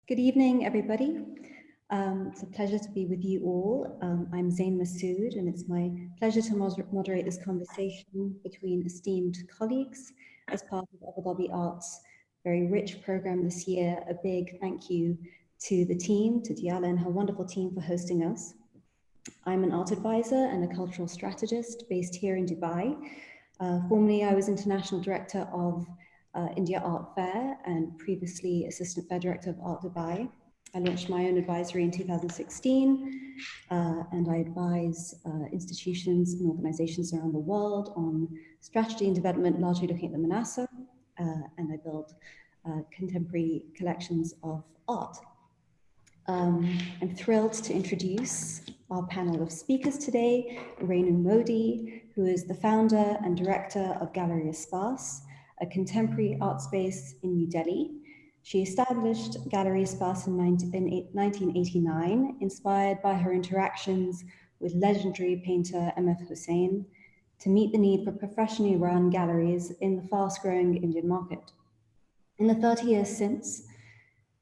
Good evening, everybody. It's a pleasure to be with you all. I'm Zain Masud, and it's my pleasure to moderate this conversation between esteemed colleagues as part of Abu Dhabi Art's very rich program this year. A big thank you to the team, to Diala and her wonderful team for hosting us. I'm an art advisor and a cultural strategist based here in Dubai. Formerly, I was international director of India Art Fair and previously assistant fair director of Art Dubai. I launched my own advisory in 2016 and I advise institutions and organizations around the world on strategy and development, largely looking at the Manasa, and I build contemporary collections of art. I'm thrilled to introduce our panel of speakers today, Renu Modi, who is the founder and director of Gallery Espace, a contemporary art space in New Delhi. She established Gallery Espace in 1989, inspired by her interactions with legendary painter M.F. Hussain to meet the need for professionally run galleries in the fast-growing Indian market. In the 30 years since,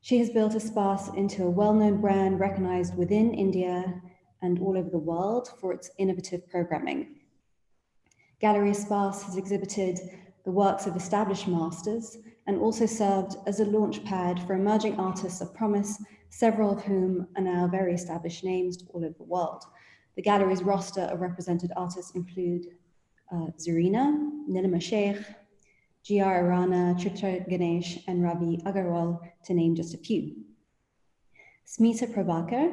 she has built Espace into a well-known brand recognized within India and all over the world for its innovative programming. Gallery Espace has exhibited the works of established masters and also served as a launch pad for emerging artists of promise, several of whom are now very established names all over the world. The gallery's roster of represented artists include Zarina, Nilima Sheikh, G.R. Arana, Chitra Ganesh, and Ravi Agarwal, to name just a few. Smita Prabakhar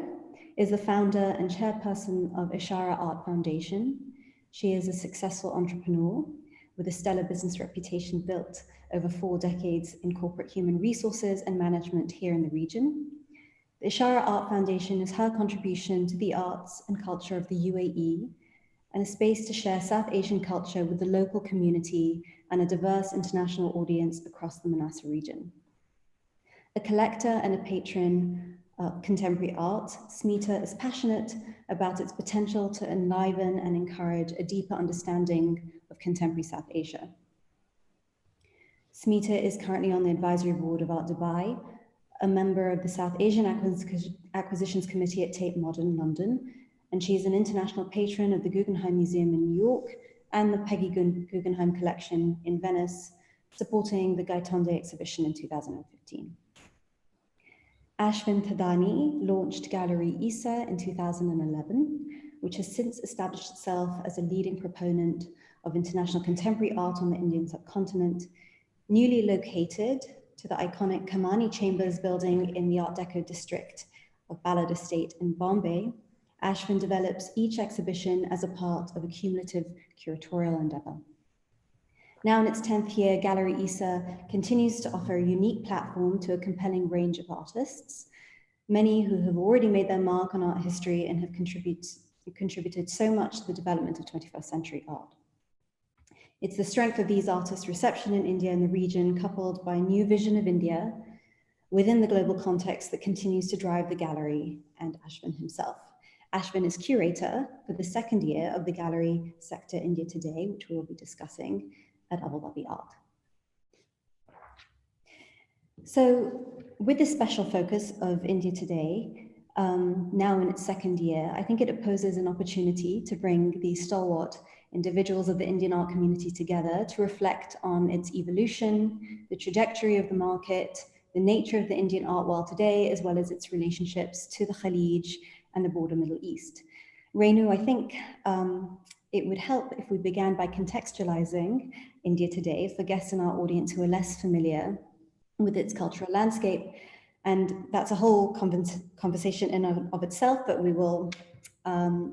is the founder and chairperson of Ishara Art Foundation. She is a successful entrepreneur with a stellar business reputation built over 4 decades in corporate human resources and management here in the region. The Ishara Art Foundation is her contribution to the arts and culture of the UAE and a space to share South Asian culture with the local community and a diverse international audience across the Manasa region. A collector and a patron of contemporary art, Smita is passionate about its potential to enliven and encourage a deeper understanding of contemporary South Asia. Smita is currently on the advisory board of Art Dubai, a member of the South Asian Acquisitions Committee at Tate Modern London, and she is an international patron of the Guggenheim Museum in New York and the Peggy Guggenheim Collection in Venice, supporting the Gaitonde exhibition in 2015. Ashwin Thadani launched Galerie Isa in 2011, which has since established itself as a leading proponent of international contemporary art on the Indian subcontinent, newly located to the iconic Kamani Chambers building in the Art Deco district of Ballard Estate in Bombay. Ashwin develops each exhibition as a part of a cumulative curatorial endeavor. Now in its 10th year, Gallery Isa continues to offer a unique platform to a compelling range of artists, many who have already made their mark on art history and have contributed so much to the development of 21st century art. It's the strength of these artists' reception in India and the region, coupled by a new vision of India within the global context, that continues to drive the gallery and Ashwin himself. Ashwin is curator for the 2nd year of the Gallery Sector India Today, which we will be discussing at Abu Dhabi Art. So with this special focus of India Today, now in its 2nd year, I think it poses an opportunity to bring the stalwart individuals of the Indian art community together to reflect on its evolution, the trajectory of the market, the nature of the Indian art world today, as well as its relationships to the Khalij and the broader Middle East. Renu, I think it would help if we began by contextualizing India Today for guests in our audience who are less familiar with its cultural landscape. And that's a whole conversation in and of itself, but we will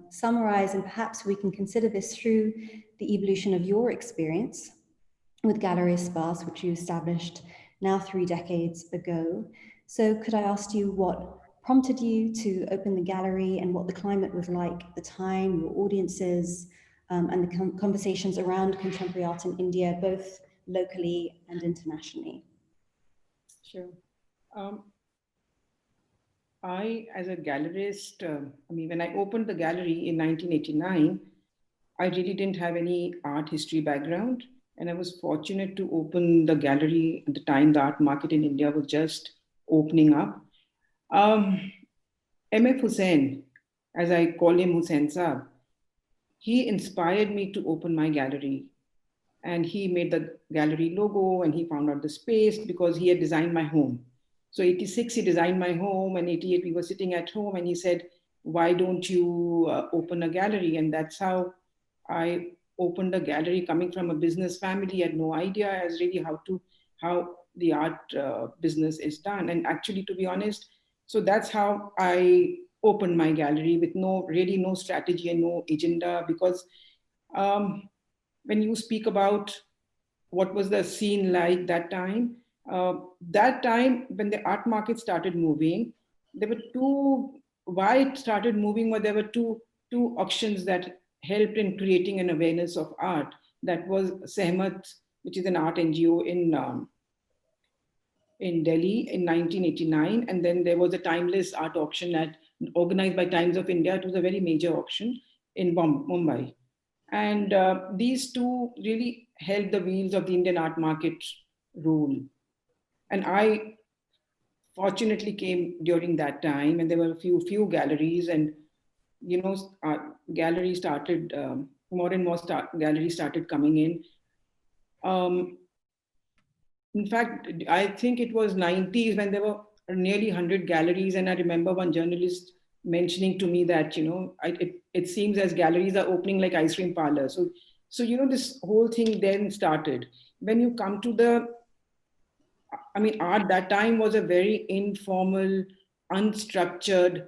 summarize, and perhaps we can consider this through the evolution of your experience with Gallery Espace, which you established now 3 decades ago. So could I ask you what prompted you to open the gallery and what the climate was like at the time, your audiences, and the conversations around contemporary art in India, both locally and internationally? Sure. I, as a gallerist, when I opened the gallery in 1989, I really didn't have any art history background. And I was fortunate to open the gallery at the time the art market in India was just opening up. MF Hussain, as I call him Hussain Saab, he inspired me to open my gallery. And he made the gallery logo and he found out the space because he had designed my home. So 86, he designed my home, and 88, we were sitting at home and he said, why don't you open a gallery? And that's how I opened a gallery. Coming from a business family, I had no idea as really how the art business is done. And actually, to be honest, so that's how I opened my gallery with really no strategy and no agenda, because when you speak about what was the scene like that time when the art market started moving, there were why it started moving, there were two auctions that helped in creating an awareness of art. That was Sehmat, which is an art NGO in Delhi in 1989. And then there was a timeless art auction organized by Times of India. It was a very major auction in Mumbai. And these two really held the wheels of the Indian art market rule. And I fortunately came during that time, and there were a few galleries, and galleries started, more and more galleries started coming in. In fact, I think it was 90s when there were nearly 100 galleries, and I remember one journalist mentioning to me that it seems as galleries are opening like ice cream parlors. So this whole thing then started. When you come to art that time was a very informal, unstructured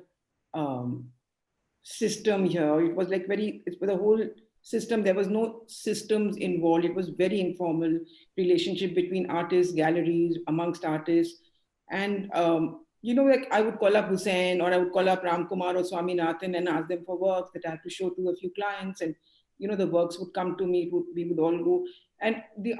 system here. It was like it was a whole system. There was no systems involved. It was very informal relationship between artists, galleries, amongst artists. And like I would call up Hussain, or I would call up Ramkumar or Swaminathan and ask them for work that I had to show to a few clients, and the works would come to me. We would all go. And the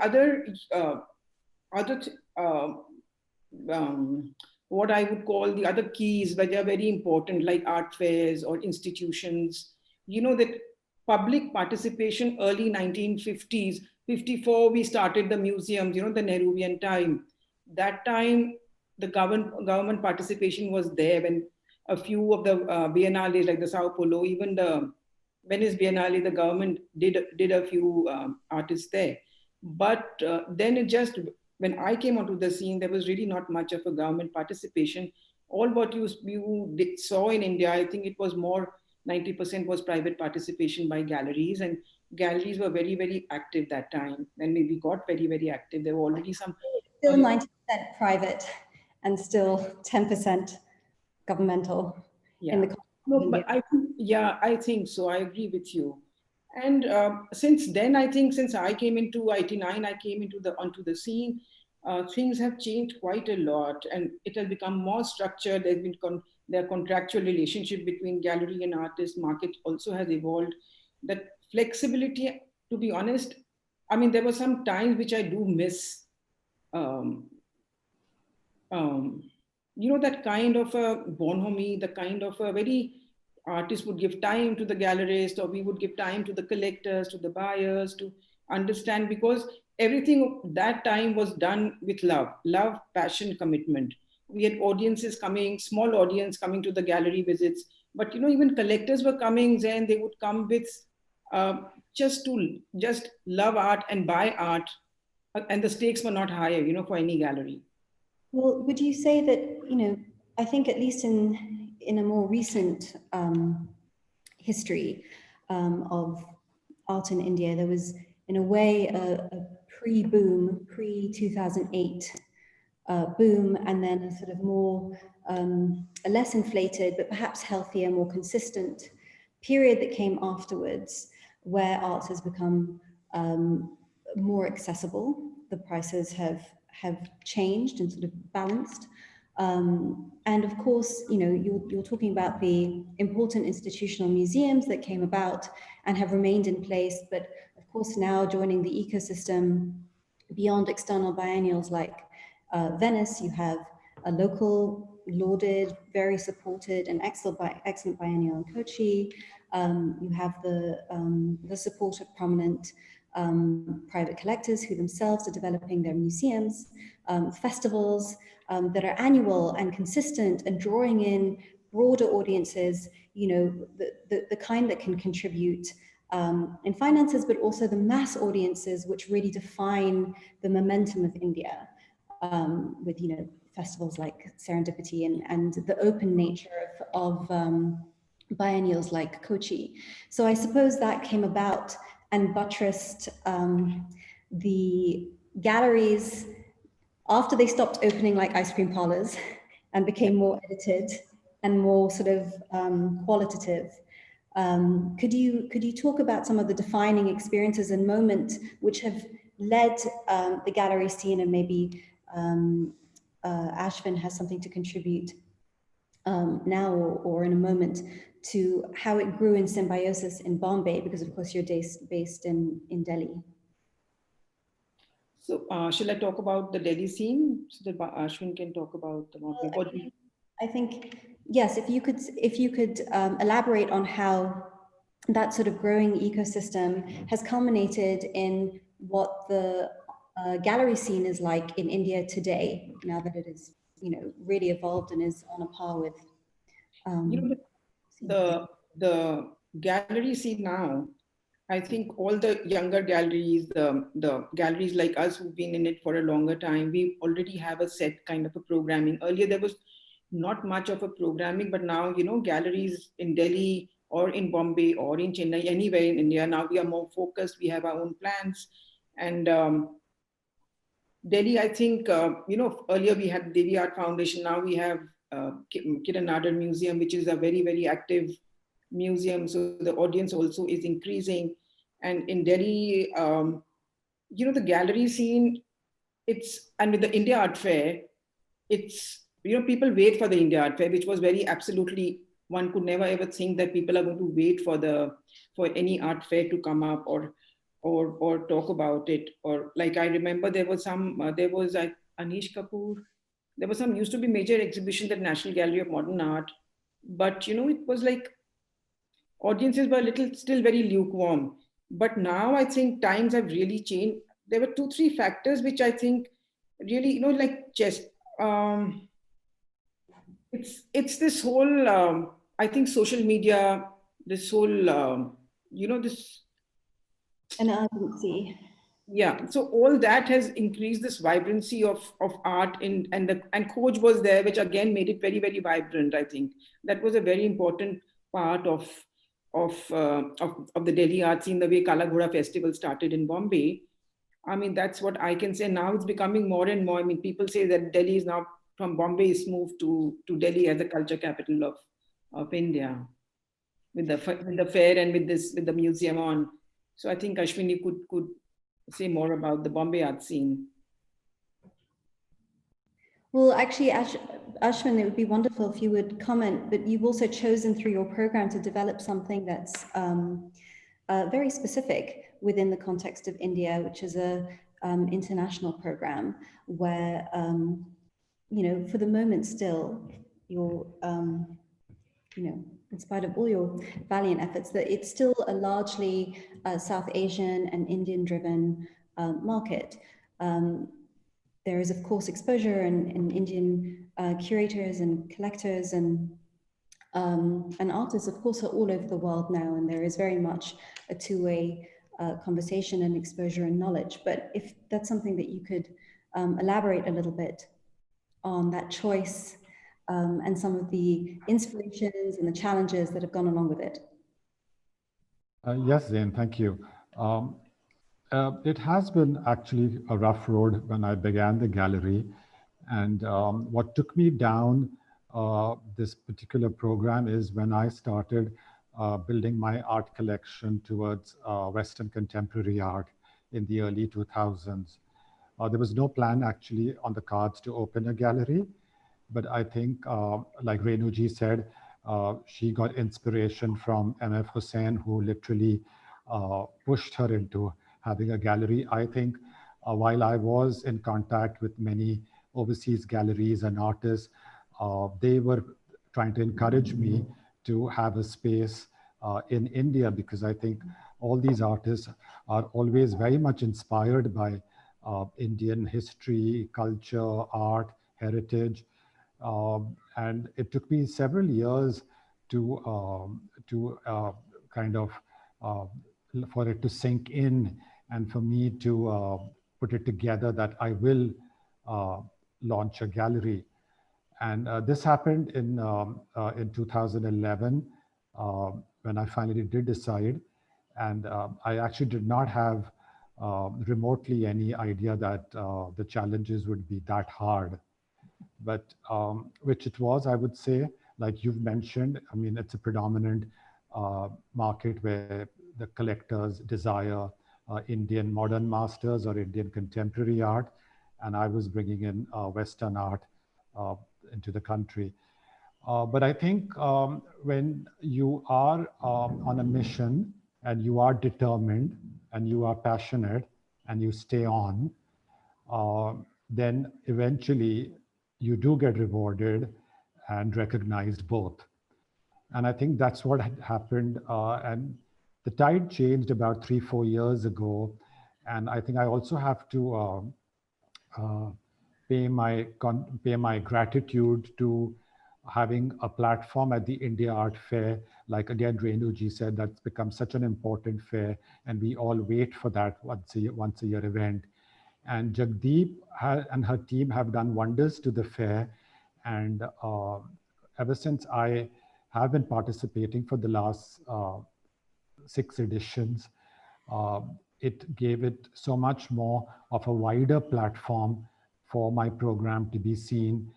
what I would call the other keys, which are very important, like art fairs or institutions, that public participation, early 1950s, 54, we started the museums, the Nehruvian time. That time, the government participation was there when a few of the biennales, like the Sao Paulo, even the Venice Biennale, the government did a few artists there. But then when I came onto the scene, there was really not much of a government participation. All what you saw in India, I think it was more 90% was private participation by galleries, and galleries were very, very active that time. And we got very, very active. There were already some... Still 90% private and still 10% governmental. Yeah. In the but I think so. I agree with you. And since then, I think since I came into 89, I came onto the scene, things have changed quite a lot, and it has become more structured. There's been their contractual relationship between gallery and artist. Market also has evolved. That flexibility, to be honest, there were some times which I do miss. That kind of a bonhomie, the kind of a very artist would give time to the gallerist, or we would give time to the collectors, to the buyers, to understand, because everything that time was done with love, passion, commitment. We had audiences coming, small audience coming to the gallery visits, but even collectors were coming, and they would come with just love art and buy art, and the stakes were not higher, for any gallery. Well, would you say that, I think at least in a more recent history of art in India, there was in a way a pre-boom, pre-2008 boom, and then a sort of more, a less inflated, but perhaps healthier, more consistent period that came afterwards, where art has become more accessible. The prices have changed and sort of balanced. And of course, you're talking about the important institutional museums that came about and have remained in place, but of course now joining the ecosystem beyond external biennials like Venice, you have a local, lauded, very supported and excellent biennial in Kochi. You have the support of prominent private collectors who themselves are developing their museums. festivals that are annual and consistent and drawing in broader audiences, you know, the kind that can contribute in finances, but also the mass audiences which really define the momentum of India, with, you know, festivals like Serendipity and the open nature of biennials like Kochi. So I suppose that came about and buttressed the galleries after they stopped opening like ice cream parlors and became more edited and more sort of qualitative. Could you talk about some of the defining experiences and moments which have led the gallery scene, and maybe Ashwin has something to contribute now or in a moment, to how it grew in symbiosis in Bombay, because of course you're based in Delhi. So shall I talk about the Delhi scene so that Ashwin can talk about the Bombay? I think yes, if you could elaborate on how that sort of growing ecosystem has culminated in what the gallery scene is like in India today, now that it is, you know, really evolved and is on a par with. You know, the gallery scene now, I think all the younger galleries, the galleries like us who've been in it for a longer time, we already have a set kind of a programming. Earlier there was not much of a programming, but now, you know, galleries in Delhi or in Bombay or in Chennai, anywhere in India, now we are more focused, we have our own plans. And Delhi, I think, you know, earlier we had Devi Art Foundation, now we have Kiran Nadar Museum, which is a very, very active museum. So the audience also is increasing. And in Delhi, you know, the gallery scene, and with the India Art Fair, it's, you know, people wait for the India Art Fair, which was very absolutely, one could never ever think that people are going to wait for any art fair to come up or talk about it. Or like, I remember there was Anish Kapoor, there was used to be major exhibition at National Gallery of Modern Art, but you know, it was like audiences were still very lukewarm. But now I think times have really changed. There were 2-3 factors which I think really, you know, like just it's this whole I think social media, this whole you know, this An urgency. Yeah, so all that has increased this vibrancy of art and Khoj was there, which again made it very, very vibrant. I think that was a very important part of the Delhi art scene, the way Kala Ghoda Festival started in Bombay. I mean, that's what I can say. Now it's becoming more and more. I mean, people say that Delhi is now, from Bombay is moved to Delhi as the culture capital of India, with the fair and with the museum on. So I think Ashwini could say more about the Bombay art scene. Well, actually, Ashwin, it would be wonderful if you would comment, but you've also chosen through your program to develop something that's very specific within the context of India, which is a international program where, you know, for the moment still, you're, you know, in spite of all your valiant efforts, that it's still a largely South Asian and Indian driven market. There is, of course, exposure in Indian curators and collectors and artists, of course, are all over the world now, and there is very much a two-way conversation and exposure and knowledge. But if that's something that you could elaborate a little bit on that choice and some of the inspirations and the challenges that have gone along with it. Yes, Zain, thank you. It has been actually a rough road when I began the gallery. And what took me down this particular program is when I started building my art collection towards Western contemporary art in the early 2000s. There was no plan actually on the cards to open a gallery, but I think, like Renu ji said, she got inspiration from M.F. Hussain, who literally pushed her into having a gallery. I think while I was in contact with many overseas galleries and artists, they were trying to encourage me to have a space in India, because I think all these artists are always very much inspired by Indian history, culture, art, heritage. And it took me several years to kind of for it to sink in and for me to put it together that I will launch a gallery. And this happened in 2011 when I finally did decide. And I actually did not have remotely any idea that the challenges would be that hard. But which it was, I would say, like you've mentioned, I mean, it's a predominant market where the collectors desire Indian modern masters or Indian contemporary art. And I was bringing in Western art into the country. But I think when you are on a mission and you are determined and you are passionate and you stay on, then eventually you do get rewarded and recognized both. And I think that's what had happened. And the tide changed about 3-4 years ago. And I think I also have to pay my gratitude to having a platform at the India Art Fair. Like again, Renu ji said, that's become such an important fair, and we all wait for that once a year event. And Jagdeep and her team have done wonders to the fair. And ever since I have been participating for the last 6 editions, it gave it so much more of a wider platform for my program to be seen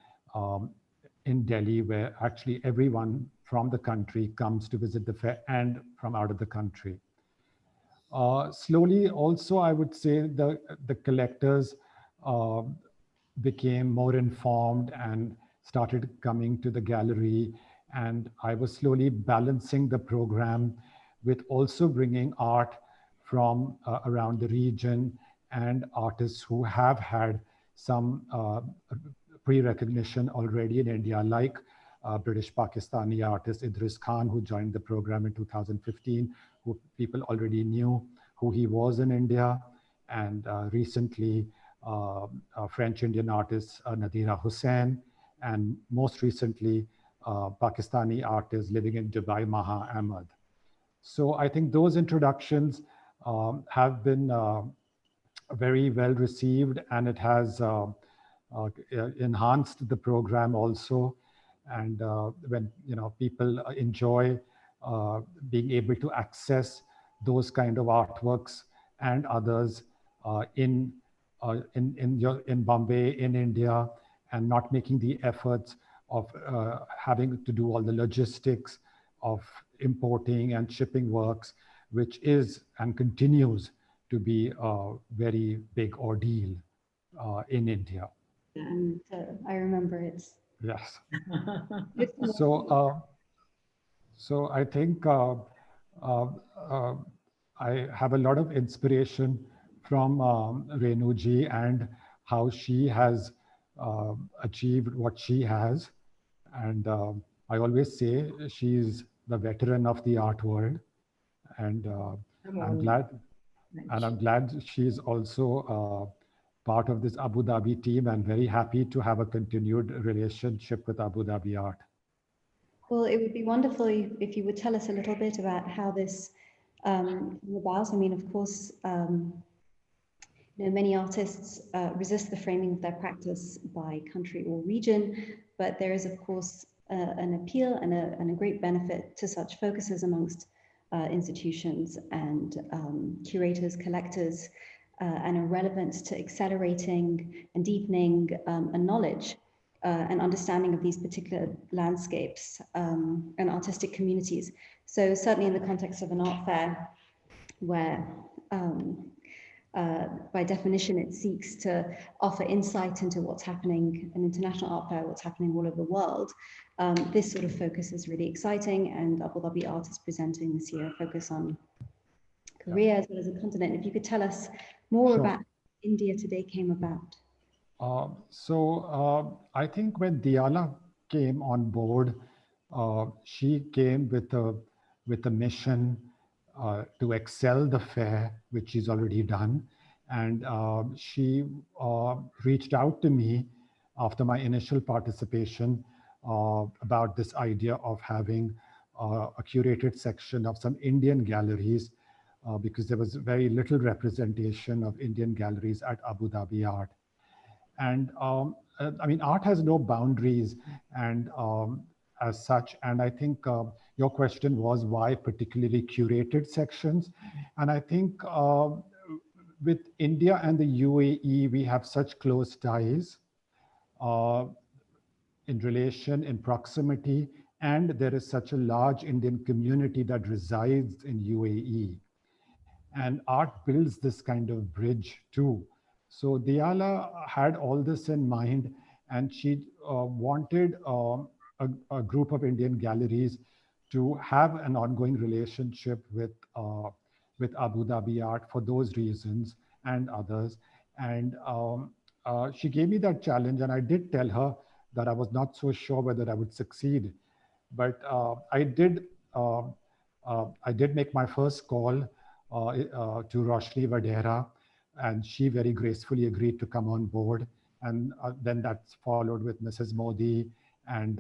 in Delhi, where actually everyone from the country comes to visit the fair and from out of the country. Slowly also, I would say the collectors became more informed and started coming to the gallery. And I was slowly balancing the program with also bringing art from around the region and artists who have had some pre-recognition already in India, like British Pakistani artist Idris Khan, who joined the program in 2015, who people already knew who he was in India. And recently, French-Indian artist Nadira Hussain, and most recently, Pakistani artist living in Dubai, Maha Ahmad. So I think those introductions have been very well received, and it has enhanced the program also. And when people enjoy being able to access those kind of artworks and others in Bombay, in India, and not making the efforts of having to do all the logistics of importing and shipping works, which is and continues to be a very big ordeal in India. And I remember it. Yes. So I think I have a lot of inspiration from Renu ji and how she has achieved what she has. And I always say she's the veteran of the art world. And I'm glad she's also part of this Abu Dhabi team, and very happy to have a continued relationship with Abu Dhabi Art. Well, it would be wonderful if you would tell us a little bit about how this came about. I mean, of course, many artists resist the framing of their practice by country or region, but there is, of course, an appeal and a great benefit to such focuses amongst institutions and curators, collectors, and a relevance to accelerating and deepening a knowledge and understanding of these particular landscapes and artistic communities. So certainly in the context of an art fair where by definition it seeks to offer insight into what's happening, an international art fair, what's happening all over the world, this sort of focus is really exciting, and Abu Dhabi Art is presenting this year a focus on Korea as well as a continent. If you could tell us more about how India Today came about. I think when Diana came on board, she came with a mission to excel the fair, which she's already done, And she reached out to me after my initial participation about this idea of having a curated section of some Indian galleries because there was very little representation of Indian galleries at Abu Dhabi Art. And I mean, art has no boundaries and as such. And I think your question was why particularly curated sections. And I think with India and the UAE, we have such close ties in relation, in proximity, and there is such a large Indian community that resides in UAE. And art builds this kind of bridge too. So Diala had all this in mind, and she wanted a group of Indian galleries to have an ongoing relationship with Abu Dhabi Art for those reasons and others. And she gave me that challenge, and I did tell her that I was not so sure whether I would succeed. But I did make my first call to Roshni Vadera, and she very gracefully agreed to come on board. And then that's followed with Mrs. Modi and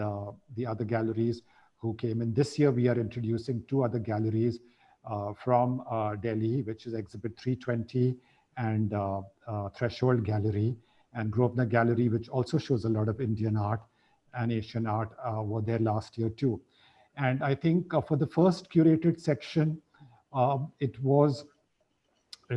the other galleries who came in. This year, we are introducing 2 other galleries from Delhi, which is Exhibit 320 and Threshold Gallery, and Grosvenor Gallery, which also shows a lot of Indian art and Asian art, were there last year too. And I think for the first curated section, it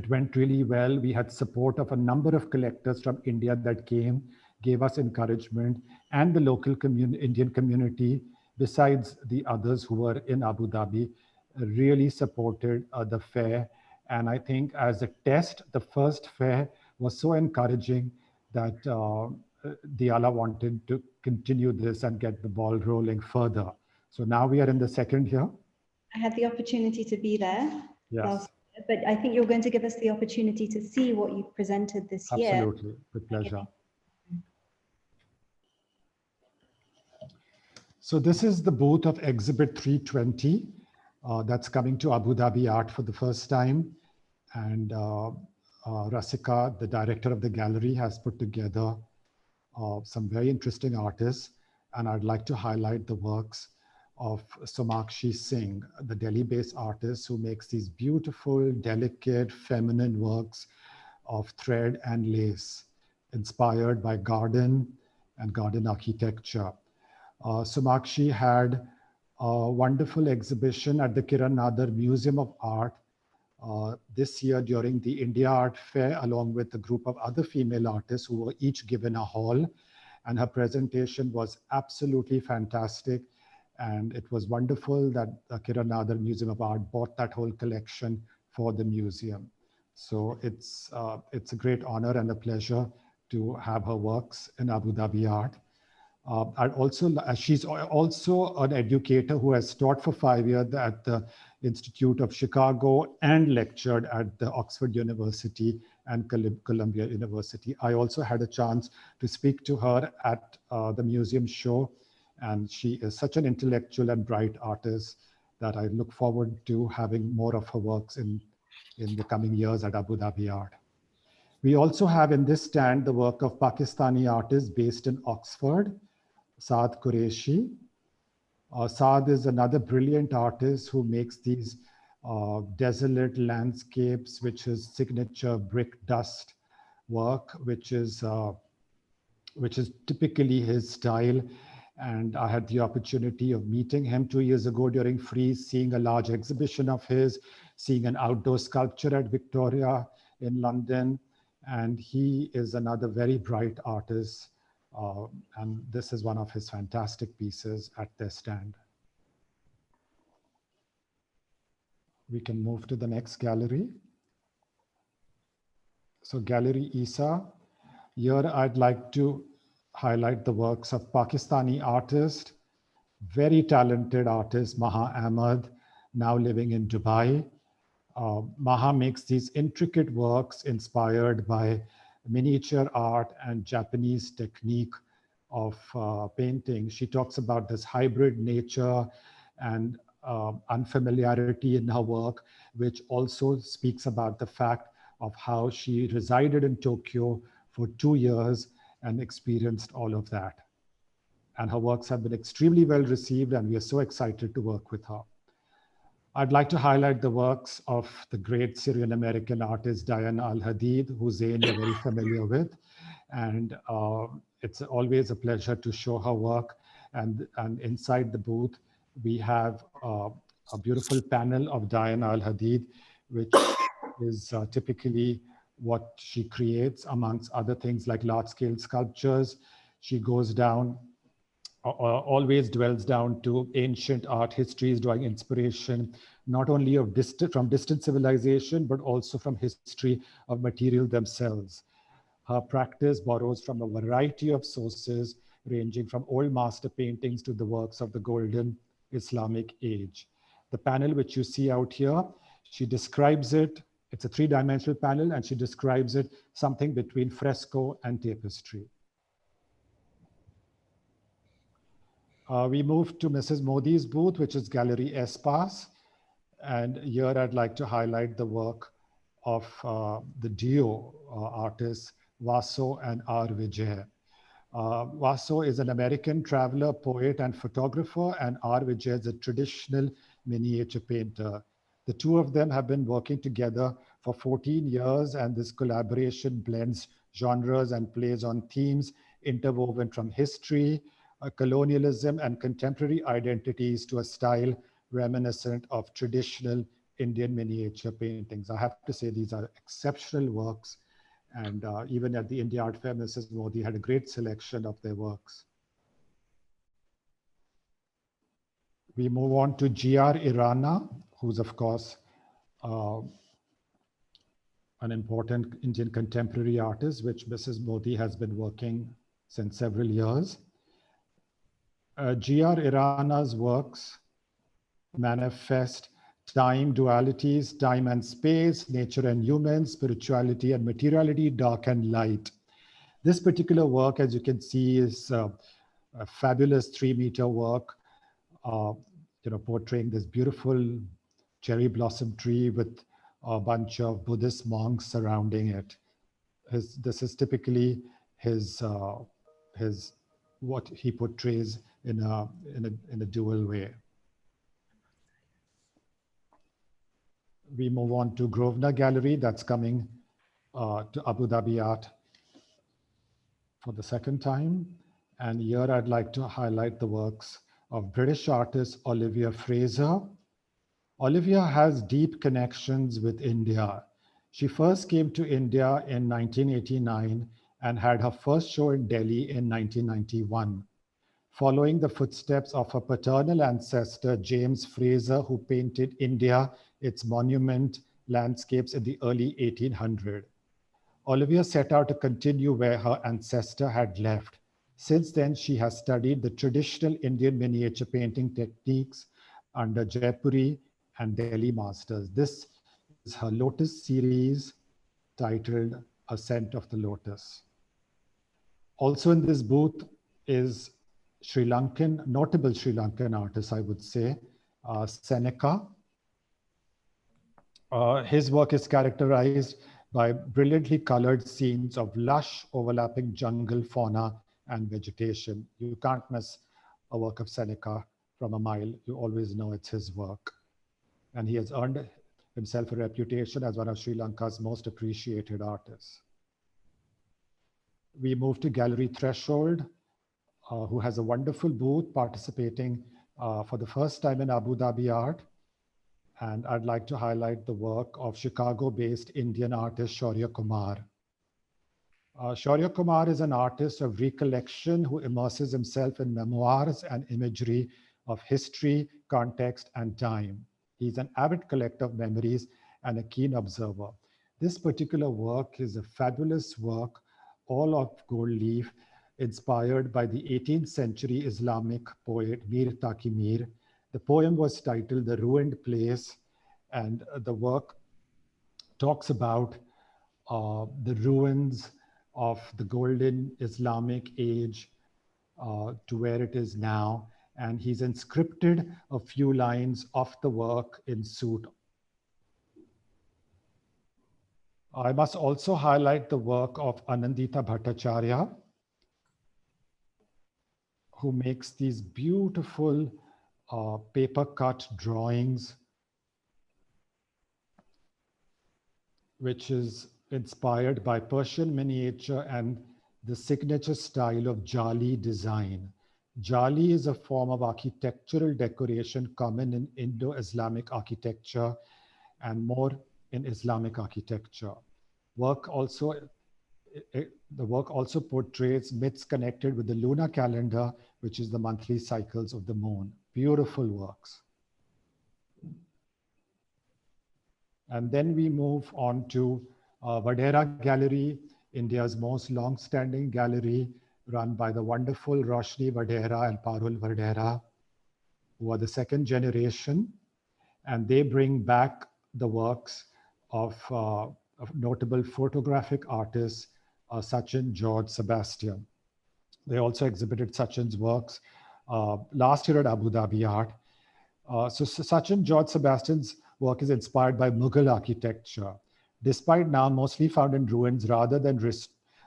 went really well. We had support of a number of collectors from India that came, gave us encouragement, and the local Indian community, besides the others who were in Abu Dhabi, really supported the fair. And I think as a test, the first fair was so encouraging that Diala wanted to continue this and get the ball rolling further. So now we are in the second year. I had the opportunity to be there Yes. but I think you're going to give us the opportunity to see what you've presented this year. Absolutely, with pleasure. So this is the booth of Exhibit 320 that's coming to Abu Dhabi Art for the first time. And Rasika, the director of the gallery, has put together some very interesting artists. And I'd like to highlight the works of Samakshi Singh, the Delhi-based artist who makes these beautiful, delicate, feminine works of thread and lace, inspired by garden and garden architecture. Samakshi had a wonderful exhibition at the Kiran Nadar Museum of Art this year during the India Art Fair, along with a group of other female artists who were each given a hall. And her presentation was absolutely fantastic. And it was wonderful that the Kiran Nadar Museum of Art bought that whole collection for the museum. So it's a great honor and a pleasure to have her works in Abu Dhabi Art. She's also an educator who has taught for 5 years at the Institute of Chicago and lectured at the Oxford University and Columbia University. I also had a chance to speak to her at the museum show, and she is such an intellectual and bright artist that I look forward to having more of her works in the coming years at Abu Dhabi Art. We also have in this stand the work of Pakistani artists based in Oxford, Saad Qureshi. Saad is another brilliant artist who makes these desolate landscapes, which is signature brick dust work, which is typically his style. And I had the opportunity of meeting him 2 years ago during Frieze, seeing a large exhibition of his, seeing an outdoor sculpture at Victoria in London. And he is another very bright artist. And this is one of his fantastic pieces at their stand. We can move to the next gallery. So Gallery Isa. Here I'd like to highlight the works of Pakistani artist, very talented artist, Maha Ahmad, now living in Dubai. Maha makes these intricate works inspired by miniature art and Japanese technique of painting. She talks about this hybrid nature and unfamiliarity in her work, which also speaks about the fact of how she resided in Tokyo for 2 years and experienced all of that. And her works have been extremely well received, and we are so excited to work with her. I'd like to highlight the works of the great Syrian-American artist Diane Al-Hadid, who Zain you're very familiar with. And it's always a pleasure to show her work. And inside the booth, we have a beautiful panel of Diane Al-Hadid, which is typically what she creates, amongst other things like large-scale sculptures. She goes down, always dwells down to ancient art histories, drawing inspiration, not only of from distant civilization, but also from history of material themselves. Her practice borrows from a variety of sources, ranging from old master paintings to the works of the golden Islamic age. The panel which you see out here, she describes it, it's a 3-dimensional panel, and she describes it something between fresco and tapestry. We move to Mrs. Modi's booth, which is Gallery Espace. And here I'd like to highlight the work of the duo artists, Vaso and R. Vijay. Vaso is an American traveler, poet, and photographer, and R. Vijay is a traditional miniature painter. The two of them have been working together for 14 years, and this collaboration blends genres and plays on themes interwoven from history, colonialism, and contemporary identities to a style reminiscent of traditional Indian miniature paintings. I have to say these are exceptional works. And even at the India Art Fair, Mrs. Modi had a great selection of their works. We move on to G.R. Irana, who's of course an important Indian contemporary artist, which Mrs. Modi has been working since several years. G.R. Irana's works manifest time dualities, time and space, nature and humans, spirituality and materiality, dark and light. This particular work, as you can see, is a fabulous 3-meter work, portraying this beautiful cherry blossom tree with a bunch of Buddhist monks surrounding it. This is typically his what he portrays in a dual way. We move on to Grosvenor Gallery, that's coming to Abu Dhabi Art for the second time. And here I'd like to highlight the works of British artist Olivia Fraser. Olivia has deep connections with India. She first came to India in 1989 and had her first show in Delhi in 1991. Following the footsteps of her paternal ancestor, James Fraser, who painted India, its monument landscapes in the early 1800s. Olivia set out to continue where her ancestor had left. Since then, she has studied the traditional Indian miniature painting techniques under Jaipuri and Delhi masters. This is her Lotus series titled Ascent of the Lotus. Also in this booth is notable Sri Lankan artist, I would say, Seneca. His work is characterized by brilliantly colored scenes of lush overlapping jungle fauna and vegetation. You can't miss a work of Seneca from a mile. You always know it's his work. And he has earned himself a reputation as one of Sri Lanka's most appreciated artists. We move to Gallery Threshold, who has a wonderful booth participating for the first time in Abu Dhabi Art. And I'd like to highlight the work of Chicago-based Indian artist Shaurya Kumar. Shaurya Kumar is an artist of recollection who immerses himself in memoirs and imagery of history, context, and time. He's an avid collector of memories and a keen observer. This particular work is a fabulous work, all of gold leaf, inspired by the 18th century Islamic poet Mir Taqi Mir. The poem was titled The Ruined Place, and the work talks about the ruins of the golden Islamic age to where it is now. And he's inscripted a few lines of the work in suit. I must also highlight the work of Anandita Bhattacharya, who makes these beautiful paper cut drawings, which is inspired by Persian miniature and the signature style of Jali design. Jali is a form of architectural decoration common in Indo-Islamic architecture and more in Islamic architecture. The work also portrays myths connected with the lunar calendar, which is the monthly cycles of the moon. Beautiful works. And then we move on to Vadera Gallery, India's most long-standing gallery, run by the wonderful Roshni Vadera and Parul Vadera, who are the second generation, and they bring back the works of notable photographic artists, Sachin George Sebastian. They also exhibited Sachin's works last year at Abu Dhabi Art. So Sachin George Sebastian's work is inspired by Mughal architecture. Despite now mostly found in ruins rather than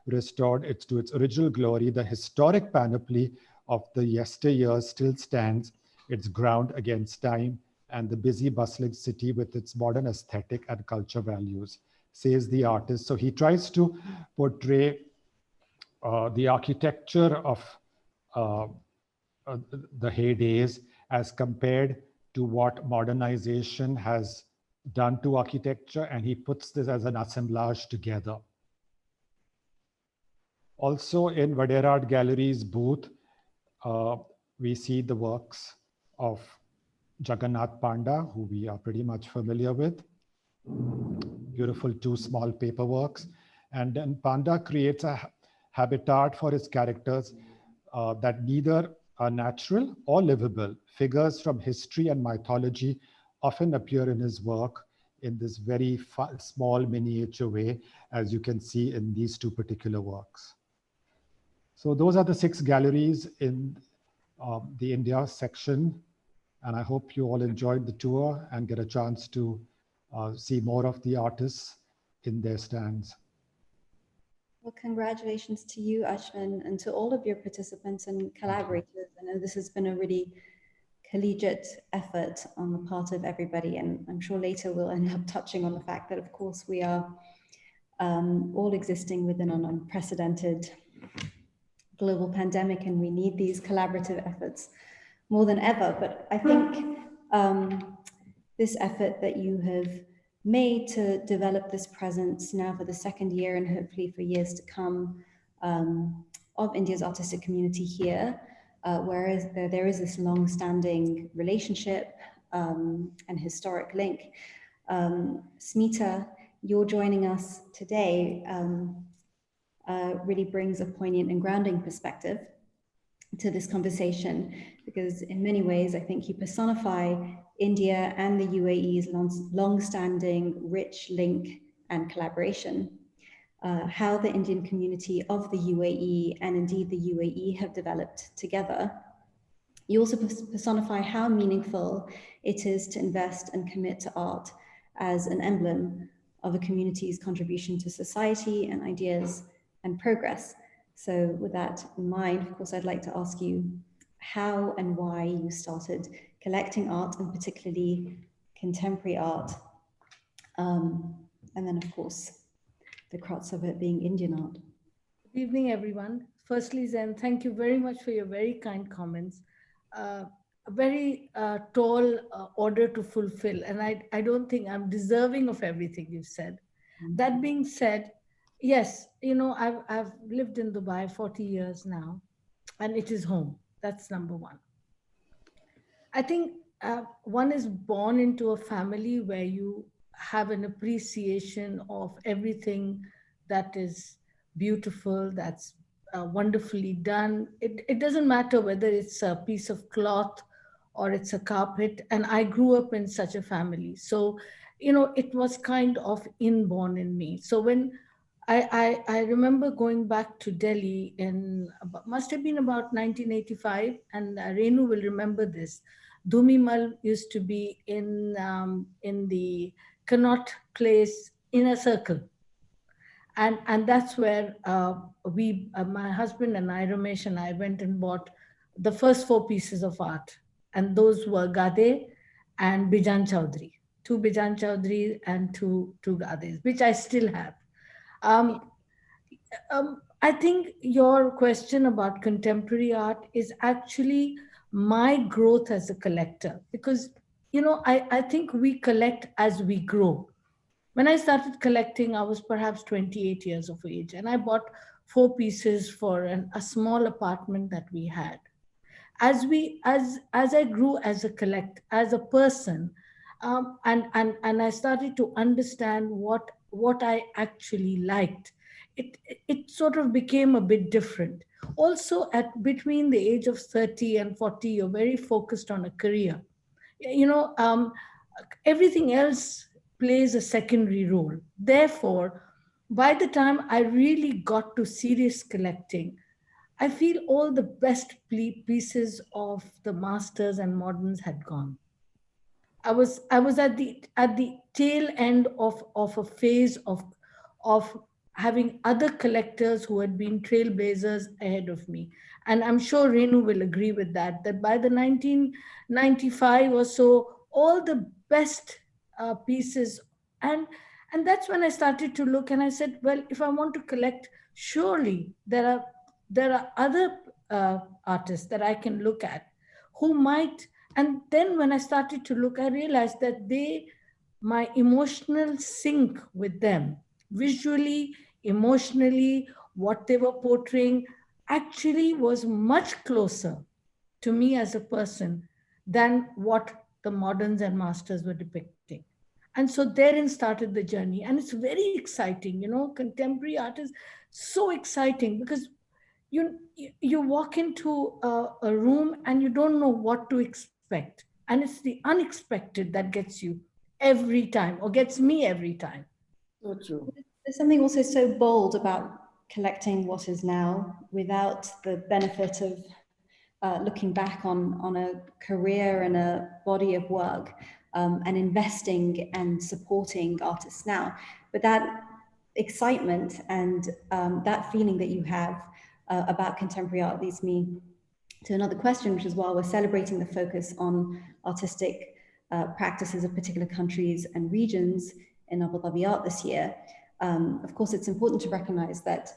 restored to its original glory, the historic panoply of the yesteryears still stands its ground against time and the busy bustling city with its modern aesthetic and culture values, says the artist. So he tries to portray the architecture of the heydays as compared to what modernization has done to architecture, and he puts this as an assemblage together. Also in Vadera Art Gallery's booth, we see the works of Jagannath Panda, who we are pretty much familiar with. Beautiful two small paper works. And then Panda creates a habitat for his characters that neither are natural or livable. Figures from history and mythology often appear in his work in this very small miniature way, as you can see in these two particular works. So those are the 6 galleries in the India section. And I hope you all enjoyed the tour and get a chance to see more of the artists in their stands. Well, congratulations to you, Ashwin, and to all of your participants and collaborators. I know this has been a really collegiate effort on the part of everybody, and I'm sure later we'll end up touching on the fact that, of course, we are all existing within an unprecedented global pandemic, and we need these collaborative efforts more than ever. But I think this effort that you have made to develop this presence now for the 2nd year and hopefully for years to come of India's artistic community here, whereas there is this long-standing relationship and historic link. Smita, you're joining us today really brings a poignant and grounding perspective to this conversation, because in many ways, I think you personify India and the UAE's long-standing rich link and collaboration, how the Indian community of the UAE and indeed the UAE have developed together. You also personify how meaningful it is to invest and commit to art as an emblem of a community's contribution to society and ideas and progress. So with that in mind, of course, I'd like to ask you how and why you started collecting art, and particularly contemporary art. And then, of course, the crux of it being Indian art. Good evening, everyone. Firstly, Zain, thank you very much for your very kind comments. A very tall order to fulfill, and I don't think I'm deserving of everything you've said. Mm-hmm. That being said, yes, you know, I've lived in Dubai 40 years now, and it is home. That's number one. I think one is born into a family where you have an appreciation of everything that is beautiful, that's wonderfully done. It doesn't matter whether it's a piece of cloth or it's a carpet. And I grew up in such a family. So, you know, it was kind of inborn in me. So when I remember going back to Delhi in, must have been about 1985, and Renu will remember this. Dhumimal used to be in the Connaught Place in a circle. And that's where my husband and I, Ramesh and I, went and bought the first 4 pieces of art. And those were Gade and Bijan Chaudhary. 2 Bijan Chaudhary and two Gades, which I still have. I think your question about contemporary art is actually my growth as a collector, because, you know, I think we collect as we grow. When I started collecting, I was perhaps 28 years of age, and I bought 4 pieces for a small apartment that we had. As I grew as a person, and I started to understand what I actually liked, it sort of became a bit different. Also, at between the age of 30 and 40, you're very focused on a career. You know, everything else plays a secondary role. Therefore, by the time I really got to serious collecting, I feel all the best pieces of the masters and moderns had gone. I was at the tail end of a phase of having other collectors who had been trailblazers ahead of me. And I'm sure Renu will agree with that, that by the 1995 or so, all the best pieces, and that's when I started to look, and I said, well, if I want to collect, surely there are other artists that I can look at who might. And then when I started to look, I realized that my emotional sync with them, visually, emotionally, what they were portraying, actually was much closer to me as a person than what the moderns and masters were depicting. And so therein started the journey. And it's very exciting, you know, contemporary art is so exciting because you walk into a room and you don't know what to expect. And it's the unexpected that gets you every time, or gets me every time. So true. There's something also so bold about collecting what is now without the benefit of looking back on a career and a body of work, and investing and supporting artists now. But that excitement and that feeling that you have about contemporary art leads me to another question, which is, while we're celebrating the focus on artistic practices of particular countries and regions in Abu Dhabi Art this year, of course, it's important to recognize that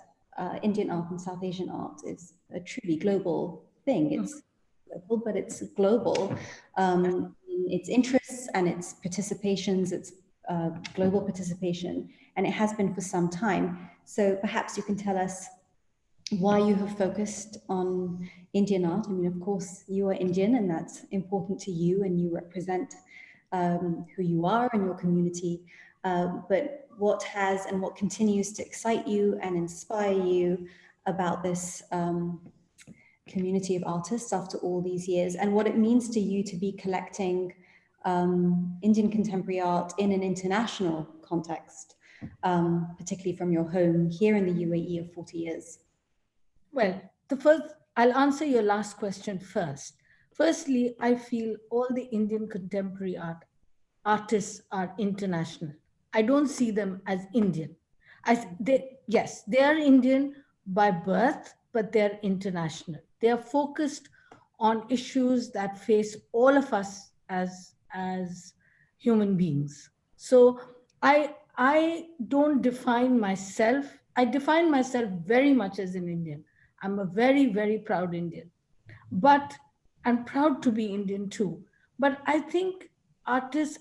Indian art and South Asian art is a truly global thing. It's local, but it's global in its interests and its participations, its global participation, and it has been for some time. So perhaps you can tell us why you have focused on Indian art. I mean, of course, you are Indian and that's important to you and you represent who you are and your community. But what has and what continues to excite you and inspire you about this community of artists after all these years, and what it means to you to be collecting Indian contemporary art in an international context, particularly from your home here in the UAE of 40 years? Well, I'll answer your last question first. Firstly, I feel all the Indian contemporary artists are international. I don't see them as Indian. Yes, they are Indian by birth, but they're international. They are focused on issues that face all of us as human beings. So I don't define myself. I define myself very much as an Indian. I'm a very, very proud Indian, but I'm proud to be Indian too. But I think artists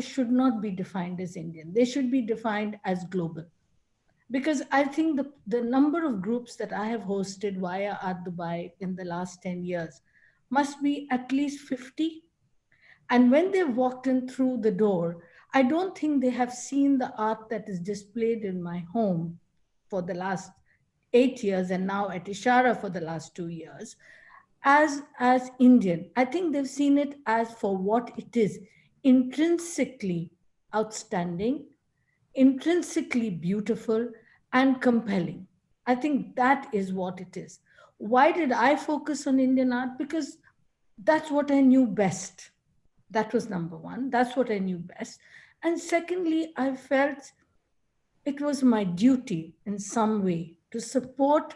should not be defined as Indian. They should be defined as global. Because I think the number of groups that I have hosted via Art Dubai in the last 10 years must be at least 50. And when they walked in through the door, I don't think they have seen the art that is displayed in my home for the last 8 years and now at Ishara for the last 2 years as Indian. I think they've seen it as for what it is, intrinsically outstanding, intrinsically beautiful and compelling. I think that is what it is. Why did I focus on Indian art? Because that's what I knew best. That was number one. That's what I knew best. And secondly, I felt it was my duty in some way to support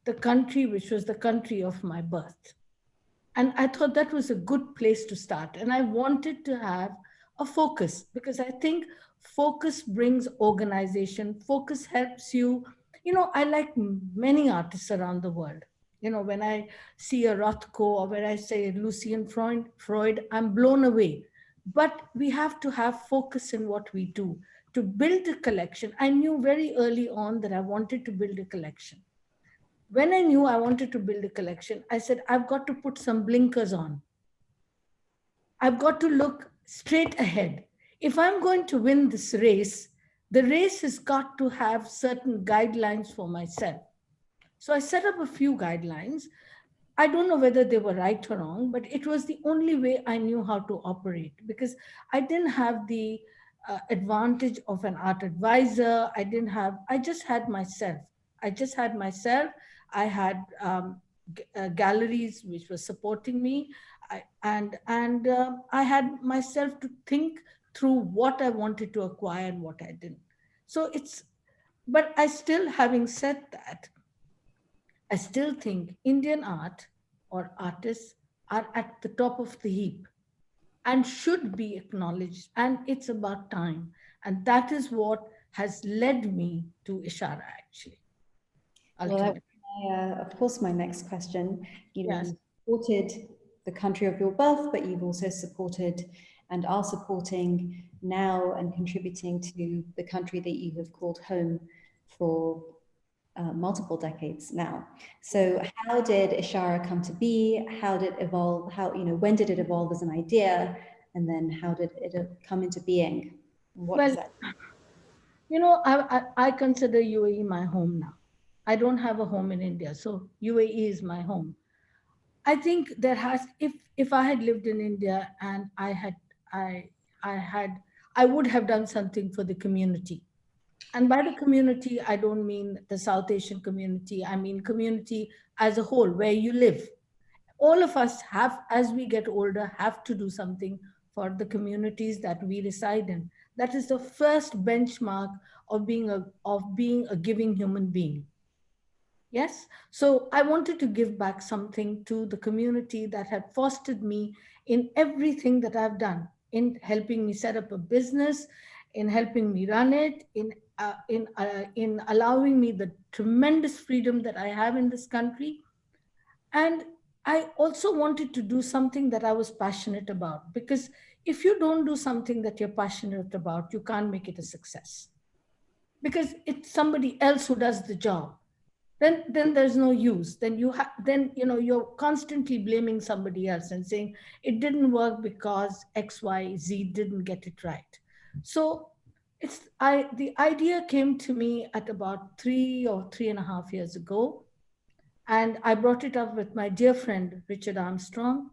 the country, which was the country of my birth. And I thought that was a good place to start. And I wanted to have a focus, because I think focus brings organization. Focus helps you. You know, I like many artists around the world. You know, when I see a Rothko or when I say Lucian Freud, I'm blown away. But we have to have focus in what we do. To build a collection, I knew very early on that I wanted to build a collection. When I knew I wanted to build a collection, I said, I've got to put some blinkers on. I've got to look straight ahead. If I'm going to win this race, the race has got to have certain guidelines for myself. So I set up a few guidelines. I don't know whether they were right or wrong, but it was the only way I knew how to operate, because I didn't have the advantage of an art advisor. I just had myself. I had galleries which were supporting me. I had myself to think through what I wanted to acquire and what I didn't. So but I still, having said that, I still think Indian art or artists are at the top of the heap and should be acknowledged. And it's about time. And that is what has led me to Ishara, actually. Well, of course, my next question. You know, you supported the country of your birth, but you've also supported and are supporting now and contributing to the country that you have called home for multiple decades now. So how did Ishara come to be? How did it evolve? When did it evolve as an idea? And then how did it come into being? What is that? You know, I consider UAE my home now. I don't have a home in India, so UAE is my home. I think if I had lived in India and I would have done something for the community. And by the community, I don't mean the South Asian community. I mean community as a whole, where you live. All of us have, as we get older, have to do something for the communities that we reside in. That is the first benchmark of being a giving human being. Yes. So I wanted to give back something to the community that had fostered me in everything that I've done, in helping me set up a business, in helping me run it, in allowing me the tremendous freedom that I have in this country. And I also wanted to do something that I was passionate about, because if you don't do something that you're passionate about, you can't make it a success, because it's somebody else who does the job. Then there's no use. Then you're constantly blaming somebody else and saying it didn't work because X, Y, Z didn't get it right. So the idea came to me at about 3 or 3.5 years ago. And I brought it up with my dear friend, Richard Armstrong.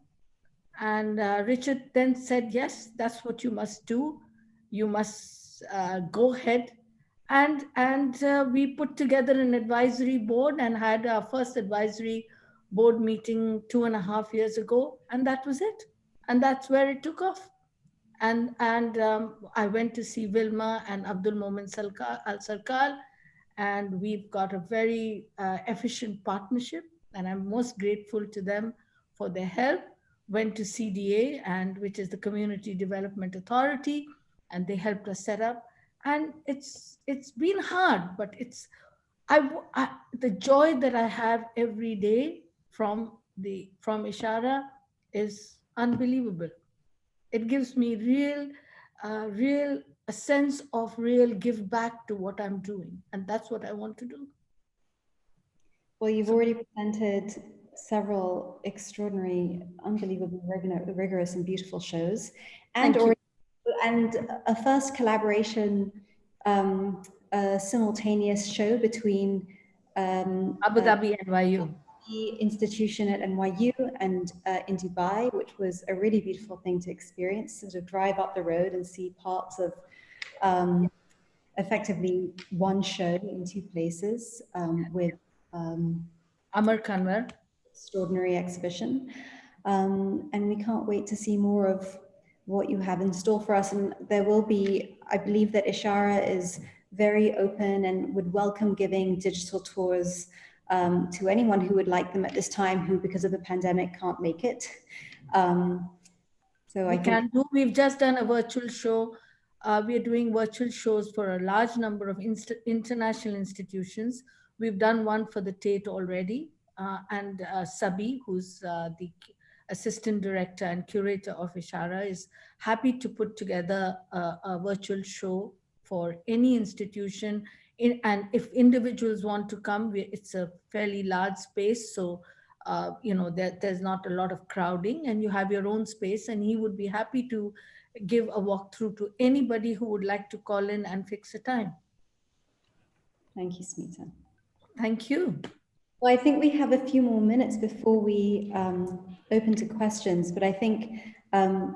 And Richard then said, yes, that's what you must do. You must go ahead. And we put together an advisory board and had our first advisory board meeting 2.5 years ago. And that was it. And that's where it took off. And I went to see Vilma and Abdul Momin Al-Sarkar. And we've got a very efficient partnership, and I'm most grateful to them for their help. Went to CDA, which is the Community Development Authority, and they helped us set up. And it's been hard, but the joy that I have every day from Ishara is unbelievable. It gives me a sense of real give back to what I'm doing. And that's what I want to do. Well, you've already presented several extraordinary, unbelievably rigorous and beautiful shows. And a first collaboration, a simultaneous show between Abu Dhabi and NYU. The institution at NYU and in Dubai, which was a really beautiful thing to experience, sort of drive up the road and see parts of effectively one show in two places with Amar Kanwar. Extraordinary exhibition. And we can't wait to see more of what you have in store for us. And there will be, I believe that Ishara is very open and would welcome giving digital tours to anyone who would like them at this time, who because of the pandemic can't make it. So we've just done a virtual show. We are doing virtual shows for a large number of international institutions. We've done one for the Tate already, and Sabi, who's the assistant director and curator of Ishara, is happy to put together a virtual show for any institution. And if individuals want to come, it's a fairly large space, so there's not a lot of crowding, and you have your own space, and he would be happy to give a walkthrough to anybody who would like to call in and fix a time. Thank you, Smita. Thank you. Well, I think we have a few more minutes before we open to questions, but I think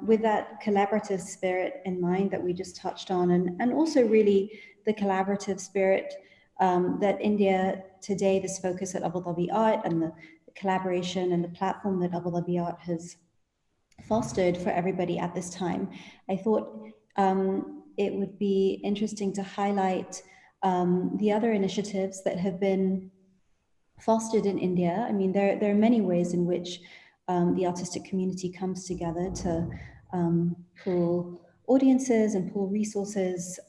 with that collaborative spirit in mind that we just touched on, and also really the collaborative spirit that India today, this focus at Abu Dhabi Art and the collaboration and the platform that Abu Dhabi Art has fostered for everybody at this time, I thought it would be interesting to highlight the other initiatives that have been fostered in India. I mean, there are many ways in which the artistic community comes together to pull audiences and pull resources.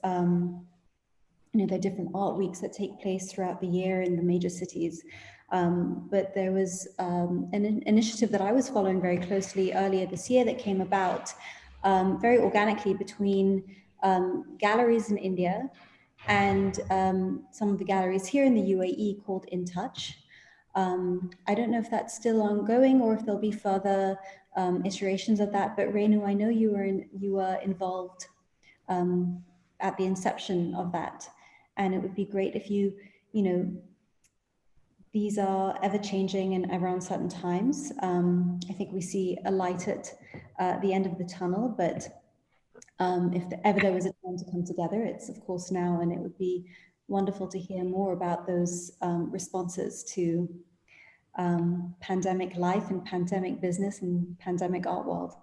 There are different art weeks that take place throughout the year in the major cities. But there was an initiative that I was following very closely earlier this year that came about very organically between galleries in India and some of the galleries here in the UAE called In Touch. I don't know if that's still ongoing or if there'll be further iterations of that, but Renu, I know you were involved at the inception of that. And it would be great if these are ever changing and ever uncertain times. I think we see a light at the end of the tunnel, but if ever there was a time to come together, it's of course now, and it would be wonderful to hear more about those responses to pandemic life and pandemic business and pandemic art world.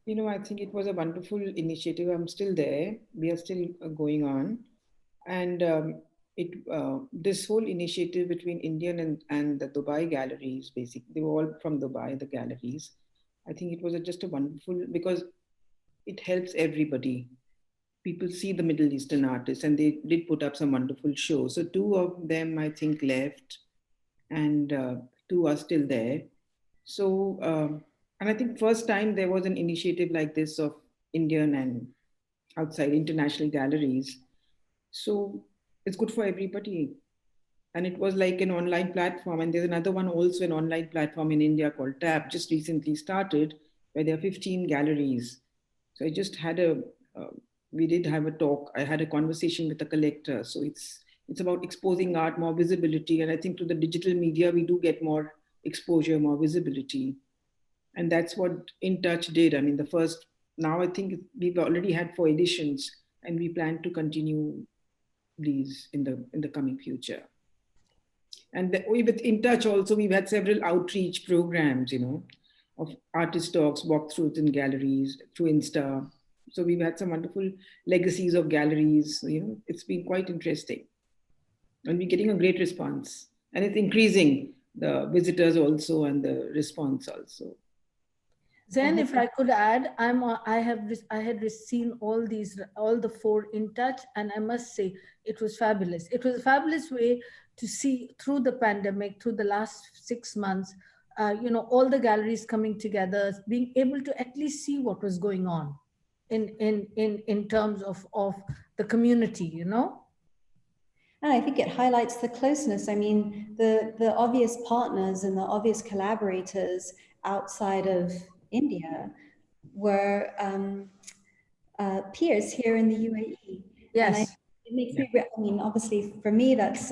I think it was a wonderful initiative. I'm still there. We are still going on. And this whole initiative between Indian and the Dubai galleries, basically, they were all from Dubai, the galleries. I think it was just a wonderful, because it helps everybody. People see the Middle Eastern artists, and they did put up some wonderful shows. So 2 of them, I think, left, and 2 are still there. So, and I think first time there was an initiative like this of Indian and outside international galleries. So it's good for everybody. And it was like an online platform. And there's another one also, an online platform in India called TAP, just recently started, where there are 15 galleries. So I just had we did have a talk. I had a conversation with a collector. So it's about exposing art, more visibility. And I think through the digital media, we do get more exposure, more visibility. And that's what In Touch did. I mean, now I think we've already had 4 editions, and we plan to continue these in the coming future. And with In Touch also, we've had several outreach programs, of artist talks, walkthroughs in galleries, through Insta. So we've had some wonderful legacies of galleries. It's been quite interesting. And we're getting a great response. And it's increasing, the visitors also and the response also. Zain, if I could add, I had seen all the 4 In Touch, and I must say it was fabulous. It was a fabulous way to see through the pandemic, through the last 6 months, all the galleries coming together, being able to at least see what was going on in terms of the community, And I think it highlights the closeness. I mean, the obvious partners and the obvious collaborators outside of India were peers here in the UAE. Yes. It makes me, I mean, obviously for me, that's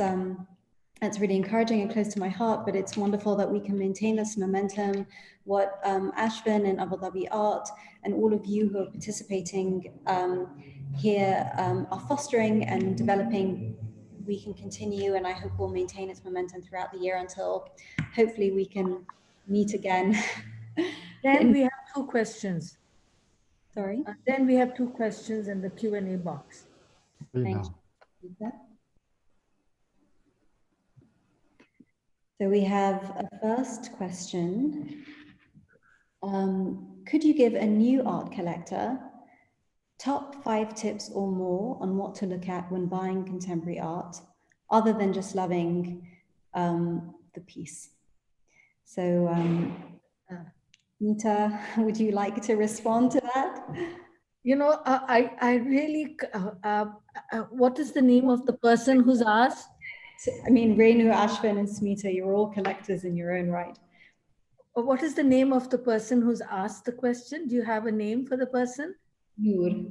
really encouraging and close to my heart, but it's wonderful that we can maintain this momentum. What Ashwin and Abu Dhabi Art and all of you who are participating here are fostering and developing, we can continue, and I hope we'll maintain its momentum throughout the year until hopefully we can meet again. Then we have 2 questions. Sorry? Then we have 2 questions in the Q&A box. Thank you. So we have a first question. Could you give a new art collector top 5 tips or more on what to look at when buying contemporary art, other than just loving the piece? So, Smita, would you like to respond to that? You know, I really, what is the name of the person who's asked? I mean, Renu, Ashwin, and Smita, you're all collectors in your own right. What is the name of the person who's asked the question? Do you have a name for the person? Noor.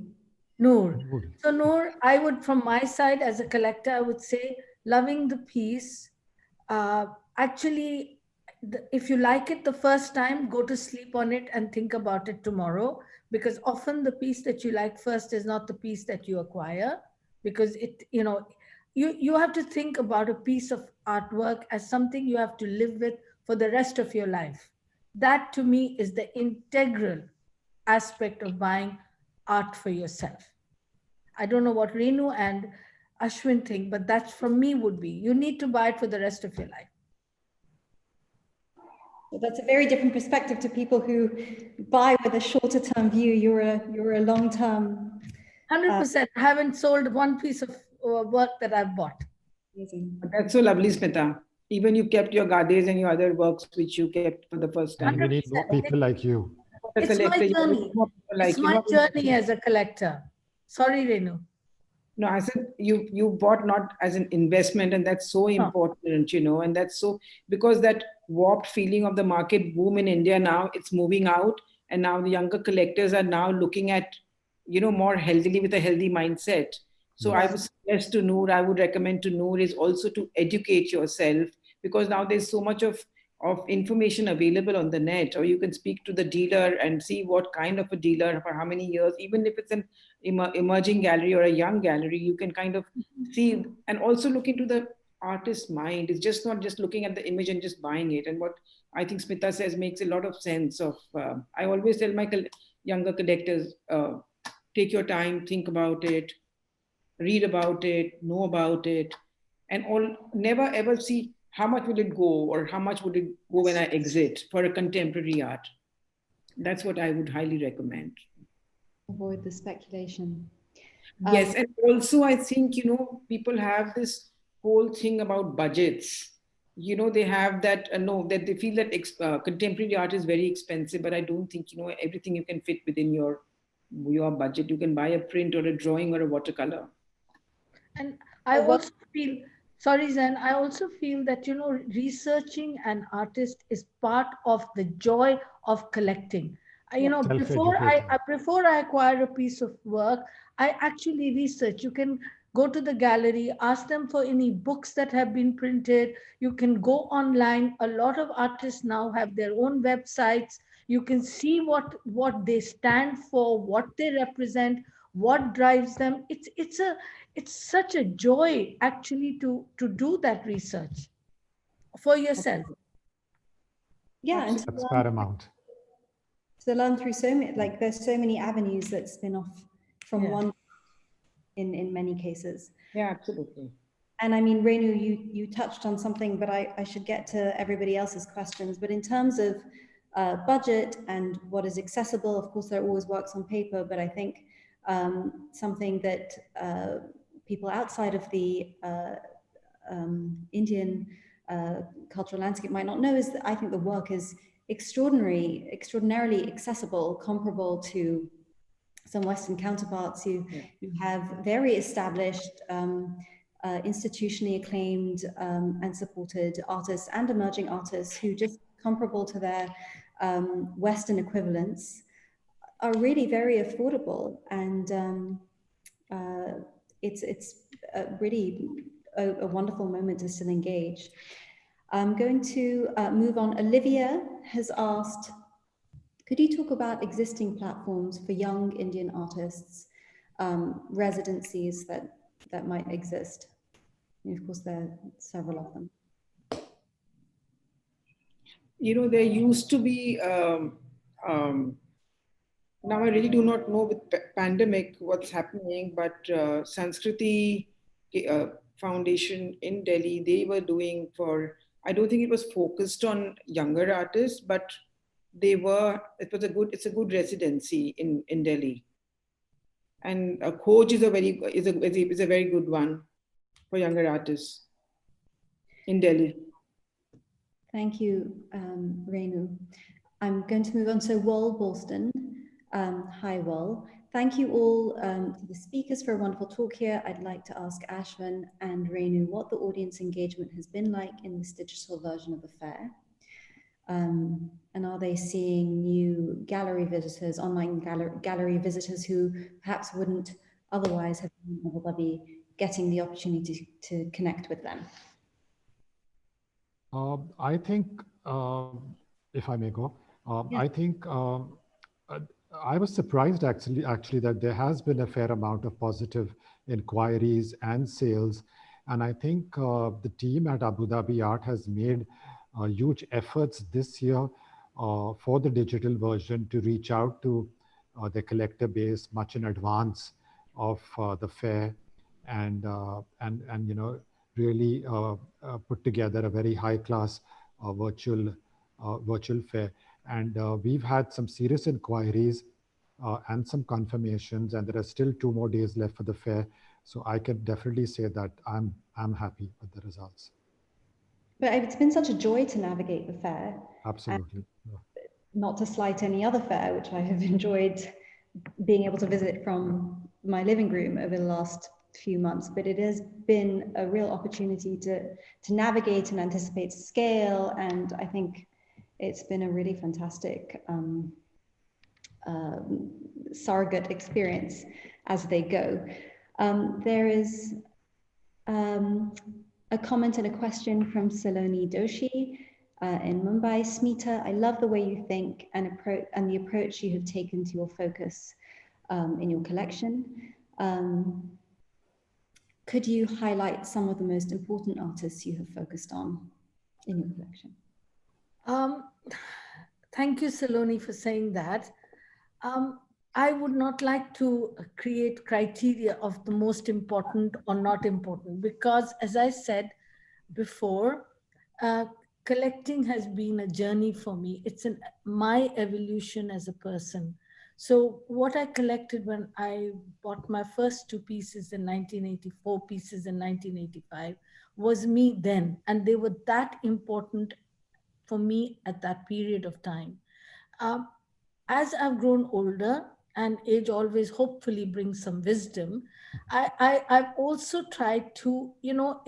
Noor. So Noor, I would, from my side as a collector, I would say loving the piece. Actually, if you like it the first time, go to sleep on it and think about it tomorrow, because often the piece that you like first is not the piece that you acquire, because it, you know, you have to think about a piece of artwork as something you have to live with for the rest of your life. That to me is the integral aspect of buying art for yourself. I don't know what Renu and Ashwin think, but that from me would be, you need to buy it for the rest of your life. Well, that's a very different perspective to people who buy with a shorter term view. You're a long term. 100%. I haven't sold one piece of work that I've bought. Amazing. That's so lovely, Smita. Even you kept your Gades and your other works which you kept for the first time. And we need more people like you. It's my journey. It's my journey as a collector. Sorry, Renu. No, I said you bought not as an investment, and that's so important, you know, and that's so, because that warped feeling of the market boom in India now, it's moving out, and now the younger collectors are now looking at, you know, more healthily with a healthy mindset. So I would suggest to Noor, I would recommend to Noor is also to educate yourself, because now there's so much of information available on the net, or you can speak to the dealer and see what kind of a dealer for how many years, even if it's an emerging gallery or a young gallery, you can kind of see, and also look into the artist's mind. It's just not just looking at the image and just buying it. And what I think Smita says makes a lot of sense of, I always tell my younger collectors, take your time, think about it, read about it, know about it, and never ever see how much will it go or how much would it go when I exit for a contemporary art. That's what I would highly recommend. Avoid the speculation. Yes, and also I think, you know, people have this whole thing about budgets. You know, they have that, that they feel that contemporary art is very expensive, but I don't think, you know, everything you can fit within your budget. You can buy a print or a drawing or a watercolor. And I also feel, sorry, Zain, I also feel that, you know, researching an artist is part of the joy of collecting. You know, before I acquire a piece of work, I actually research. You can go to the gallery, ask them for any books that have been printed. You can go online. A lot of artists now have their own websites. You can see what they stand for, what they represent, what drives them. It's such a joy actually to do that research for yourself. Yeah, and that's paramount. To learn through so many, like there's so many avenues that spin off from one in many cases. Yeah, absolutely. And I mean, Renu, you touched on something, but I should get to everybody else's questions. But in terms of budget and what is accessible, of course, there always works on paper, but I think something that people outside of the Indian cultural landscape might not know is that I think the work is extraordinarily accessible, comparable to some Western counterparts who have very established, institutionally acclaimed and supported artists and emerging artists who, just comparable to their Western equivalents, are really very affordable. And it's really a wonderful moment to still engage. I'm going to move on. Olivia has asked, could you talk about existing platforms for young Indian artists, residencies that might exist? And of course, there are several of them. You know, there used to be Now, I really do not know with pandemic what's happening, but Sanskriti Foundation in Delhi, they were doing for, I don't think it was focused on younger artists, but it's a good residency in Delhi. And a coach is a very good one for younger artists in Delhi. Thank you, Renu. I'm going to move on to Wal Bolston. Hi, Wal. Thank you all to the speakers for a wonderful talk here. I'd like to ask Ashwin and Renu what the audience engagement has been like in this digital version of the fair. And are they seeing new gallery visitors, online gallery visitors who perhaps wouldn't otherwise have been in Abu Dhabi, getting the opportunity to connect with them? I think, if I may go, Yeah. I think I was surprised actually that there has been a fair amount of positive inquiries and sales. And I think the team at Abu Dhabi Art has made huge efforts this year for the digital version to reach out to the collector base much in advance of the fair, and you know, really put together a very high class virtual fair. And we've had some serious inquiries and some confirmations, and there are still 2 more days left for the fair. So I can definitely say that I'm happy with the results. But it's been such a joy to navigate the fair. Absolutely. Not to slight any other fair, which I have enjoyed being able to visit from my living room over the last few months, but it has been a real opportunity to navigate and anticipate scale, and I think it's been a really fantastic surrogate experience as they go. There is a comment and a question from Saloni Doshi in Mumbai. Smita, I love the way you think and the approach you have taken to your focus in your collection. Could you highlight some of the most important artists you have focused on in your collection? Thank you, Saloni, for saying that. I would not like to create criteria of the most important or not important, because as I said before, collecting has been a journey for me. It's my evolution as a person. So what I collected when I bought my first 2 pieces in 1984, pieces in 1985, was me then. And they were that important for me at that period of time. As I've grown older, and age always hopefully brings some wisdom, I've also tried to, you know,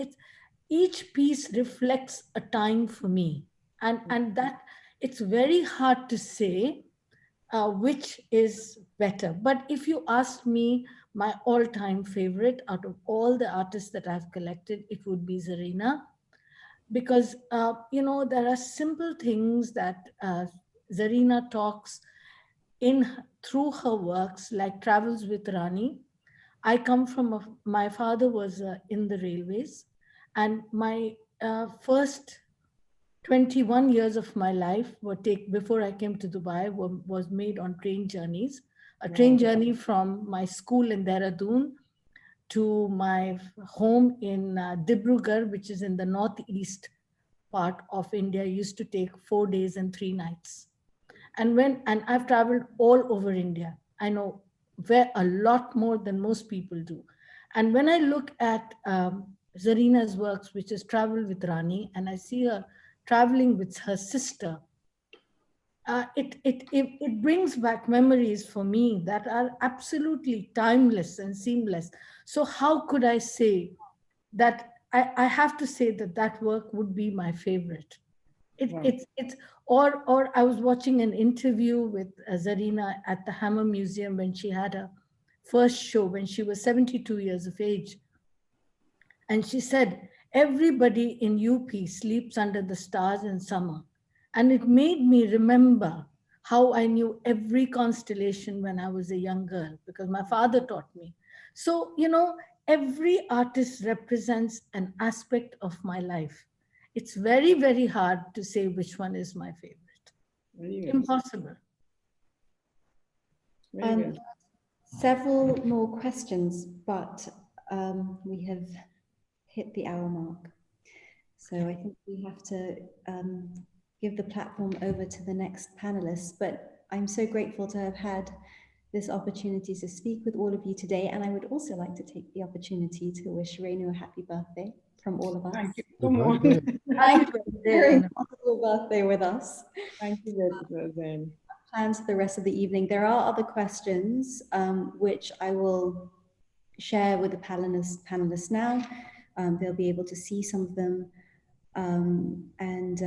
each piece reflects a time for me. And that it's very hard to say which is better. But if you ask me, my all-time favorite out of all the artists that I've collected, it would be Zarina. Because, you know, there are simple things that Zarina talks through her works, like Travels with Rani. I come from, my father was in the railways, and my first 21 years of my life before I came to Dubai was made on train journeys. A train journey from my school in Dehradun to my home in Dibrugarh, which is in the northeast part of India, used to take 4 days and 3 nights. And I've traveled all over India. I know a lot more than most people do. And when I look at Zarina's works, which is Travel with Rani, and I see her traveling with her sister, it brings back memories for me that are absolutely timeless and seamless. So how could I say that? I have to say that work would be my favorite. Or I was watching an interview with Zarina at the Hammer Museum when she had her first show when she was 72 years of age. And she said, everybody in UP sleeps under the stars in summer. And it made me remember how I knew every constellation when I was a young girl, because my father taught me. So, you know, every artist represents an aspect of my life. It's very, very hard to say which one is my favorite. Impossible. Very good. Several more questions, but we have hit the hour mark. So I think we have to give the platform over to the next panelists, but I'm so grateful to have had this opportunity to speak with all of you today. And I would also like to take the opportunity to wish Renu a happy birthday from all of us. Thank you Good so much. birthday. Thank you for sharing your birthday with us. Thank you, Zain. Plans for the rest of the evening. There are other questions which I will share with the panelists now. They'll be able to see some of them, and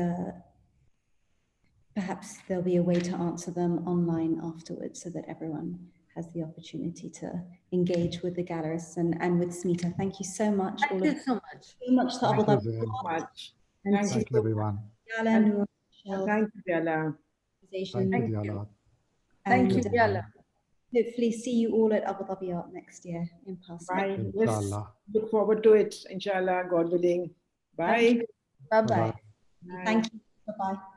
perhaps there'll be a way to answer them online afterwards so that everyone has the opportunity to engage with the gallerists and with Smita. Thank you so much. Thank you so much. So much to Abu Thank Dhabi. you, Zain. Much. And Thank to Thank you, everyone. Diala, Noor, Michelle, Thank you, Diala. organization. Thank you, Diala. Thank you, And, Diala. hopefully see you all at Abu Dhabi Art next year in person. Bye. Yes. Inshallah. Look forward to it, inshallah, God willing. Bye. Bye-bye. Bye-bye. Thank you. Bye-bye.